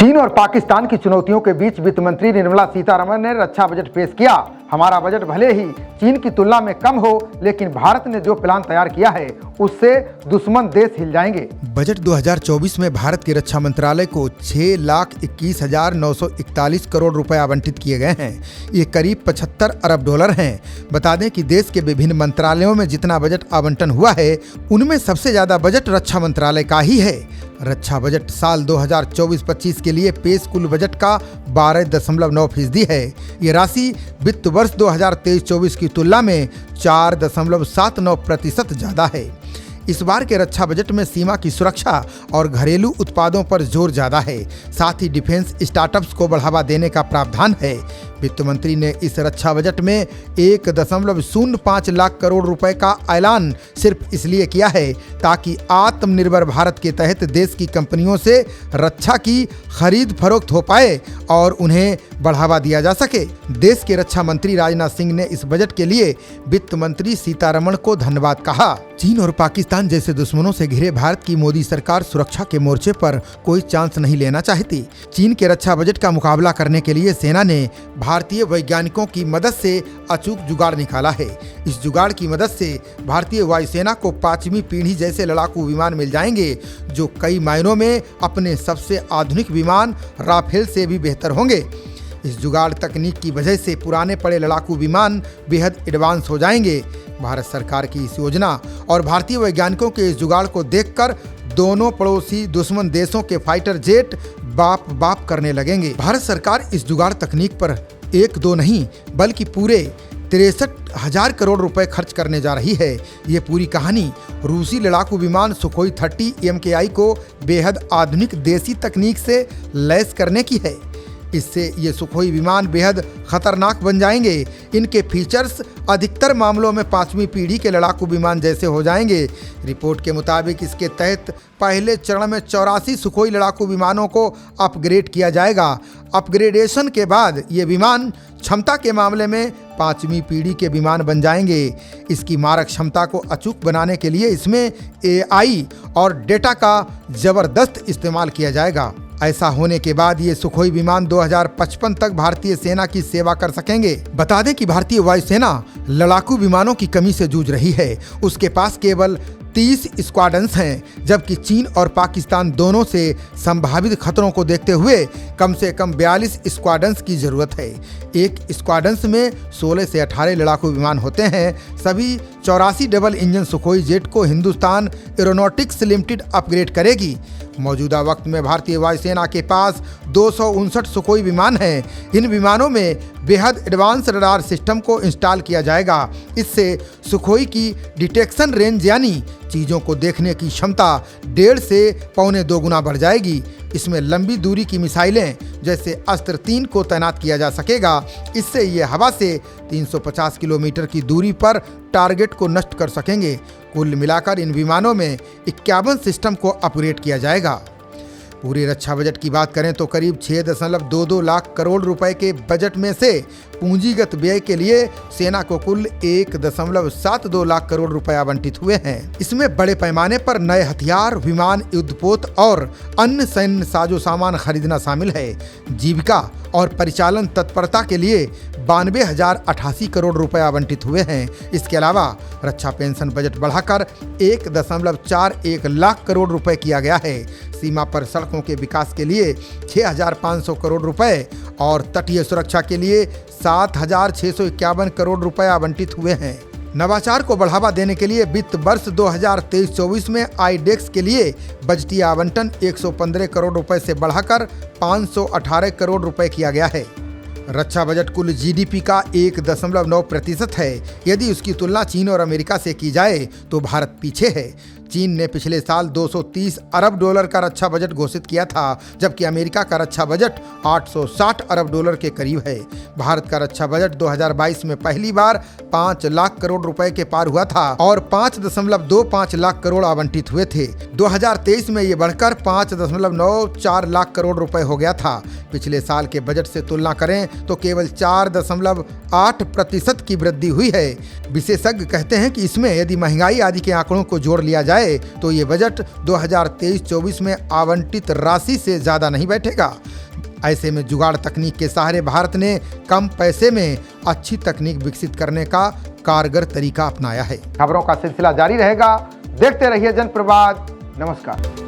चीन और पाकिस्तान की चुनौतियों के बीच वित्त मंत्री निर्मला सीतारमण ने रक्षा बजट पेश किया। हमारा बजट भले ही चीन की तुलना में कम हो, लेकिन भारत ने जो प्लान तैयार किया है उससे दुश्मन देश हिल जाएंगे। बजट 2024 में भारत के रक्षा मंत्रालय को 6,21,941 करोड़ रुपए आवंटित किए गए हैं। ये करीब 75 अरब डॉलर हैं। बता दें कि देश के विभिन्न मंत्रालयों में जितना बजट आवंटन हुआ है, उनमें सबसे ज्यादा बजट रक्षा मंत्रालय का ही है। रक्षा बजट साल 2024-25 के लिए पेश कुल बजट का 12.9% है। ये राशि वित्त वर्ष 2023-24 की तुलना में 4.79% ज्यादा है। इस बार के रक्षा बजट में सीमा की सुरक्षा और घरेलू उत्पादों पर जोर ज्यादा है। साथ ही डिफेंस स्टार्टअप्स को बढ़ावा देने का प्रावधान है। वित्त मंत्री ने इस रक्षा बजट में 1.05 लाख करोड़ रुपए का ऐलान सिर्फ इसलिए किया है ताकि आत्मनिर्भर भारत के तहत देश की कंपनियों से रक्षा की खरीद फरोख्त हो पाए और उन्हें बढ़ावा दिया जा सके। देश के रक्षा मंत्री राजनाथ सिंह ने इस बजट के लिए वित्त मंत्री सीतारमण को धन्यवाद कहा। चीन और पाकिस्तान जैसे दुश्मनों से घिरे भारत की मोदी सरकार सुरक्षा के मोर्चे पर कोई चांस नहीं लेना चाहती। चीन के रक्षा बजट का मुकाबला करने के लिए सेना ने भारतीय वैज्ञानिकों की मदद से अचूक जुगाड़ निकाला है। इस जुगाड़ की मदद से भारतीय वायुसेना को 5वीं पीढ़ी जैसे लड़ाकू विमान मिल जाएंगे, जो कई मायनों में अपने सबसे आधुनिक विमान राफेल से भी बेहतर होंगे। इस जुगाड़ तकनीक की वजह से पुराने पड़े लड़ाकू विमान बेहद एडवांस हो जाएंगे। भारत सरकार की इस योजना और भारतीय वैज्ञानिकों के इस जुगाड़ को देखकर दोनों पड़ोसी दुश्मन देशों के फाइटर जेट बाप बाप करने लगेंगे। भारत सरकार इस जुगाड़ तकनीक पर 1-2 नहीं बल्कि पूरे 63,000 करोड़ रुपए खर्च करने जा रही है। ये पूरी कहानी रूसी लड़ाकू विमान सुखोई 30 MKI को बेहद आधुनिक देसी तकनीक से लैस करने की है। इससे ये सुखोई विमान बेहद खतरनाक बन जाएंगे। इनके फीचर्स अधिकतर मामलों में 5वीं पीढ़ी के लड़ाकू विमान जैसे हो जाएंगे। रिपोर्ट के मुताबिक इसके तहत पहले चरण में 84 सुखोई लड़ाकू विमानों को अपग्रेड किया जाएगा। अपग्रेडेशन के बाद ये विमान क्षमता के मामले में 5वीं पीढ़ी के विमान बन जाएंगे। इसकी मारक क्षमता को अचूक बनाने के लिए इसमें AI और डेटा का जबरदस्त इस्तेमाल किया जाएगा। ऐसा होने के बाद ये सुखोई विमान 2055 तक भारतीय सेना की सेवा कर सकेंगे। बता दें कि भारतीय वायुसेना लड़ाकू विमानों की कमी से जूझ रही है। उसके पास केवल 30 स्क्वाड्रन्स हैं, जबकि चीन और पाकिस्तान दोनों से संभावित खतरों को देखते हुए कम से कम 42 स्क्वाड्रन्स की जरूरत है। एक स्क्वाड्रन्स में 16 से 18 लड़ाकू विमान होते हैं। सभी 84 डबल इंजन सुखोई जेट को हिंदुस्तान एरोनॉटिक्स लिमिटेड अपग्रेड करेगी। मौजूदा वक्त में भारतीय वायुसेना के पास 259 सुखोई विमान हैं। इन विमानों में बेहद एडवांस रडार सिस्टम को इंस्टॉल किया जाएगा। इससे सुखोई की डिटेक्शन रेंज यानी चीज़ों को देखने की क्षमता 1.5 से 1.25 गुना बढ़ जाएगी। इसमें लंबी दूरी की मिसाइलें जैसे अस्त्र 3 को तैनात किया जा सकेगा। इससे ये हवा से 350 किलोमीटर की दूरी पर टारगेट को नष्ट कर सकेंगे। कुल मिलाकर इन विमानों में 51 सिस्टम को अपग्रेड किया जाएगा। पूरे रक्षा बजट की बात करें तो करीब 6.22 लाख करोड़ रुपए के बजट में से पूंजीगत व्यय के लिए सेना को कुल 1.72 लाख करोड़ रुपए आवंटित हुए हैं। इसमें बड़े पैमाने पर नए हथियार, विमान, युद्धपोत और अन्य सैन्य साजो सामान खरीदना शामिल है। जीविका और परिचालन तत्परता के लिए 92,088 करोड़ रुपए आवंटित हुए हैं। इसके अलावा रक्षा पेंशन बजट बढ़ाकर 1.41 लाख करोड़ रुपए किया गया है। सीमा पर सड़कों के विकास के लिए 6,500 करोड़ रुपए और तटीय सुरक्षा के लिए 7,651 करोड़ रुपए आवंटित हुए हैं। नवाचार को बढ़ावा देने के लिए वित्त वर्ष 2023-24 में IDEX के लिए बजटीय आवंटन 115 करोड़ रुपए से बढ़ाकर 518 करोड़ रुपए किया गया है। रक्षा बजट कुल GDP का 1.9% है। यदि उसकी तुलना चीन और अमेरिका से की जाए तो भारत पीछे है। चीन ने पिछले साल 230 अरब डॉलर का रक्षा बजट घोषित किया था, जबकि अमेरिका का रक्षा बजट 860 अरब डॉलर के करीब है। भारत का रक्षा बजट 2022 में पहली बार 5 लाख करोड़ रुपए के पार हुआ था और 5.25 लाख करोड़ आवंटित हुए थे। 2023 में ये बढ़कर 5.94 लाख करोड़ रुपए हो गया था। पिछले साल के बजट से तुलना करें तो केवल 4.8% की वृद्धि हुई है। विशेषज्ञ कहते हैं कि इसमें यदि महंगाई आदि के आंकड़ों को जोड़ लिया जाए है तो ये बजट 2023-24 में आवंटित राशि से ज़्यादा नहीं बैठेगा। ऐसे में जुगाड़ तकनीक के सहारे भारत ने कम पैसे में अच्छी तकनीक विकसित करने का कारगर तरीका अपनाया है। खबरों का सिलसिला जारी रहेगा, देखते रहिए जनप्रवाद। नमस्कार।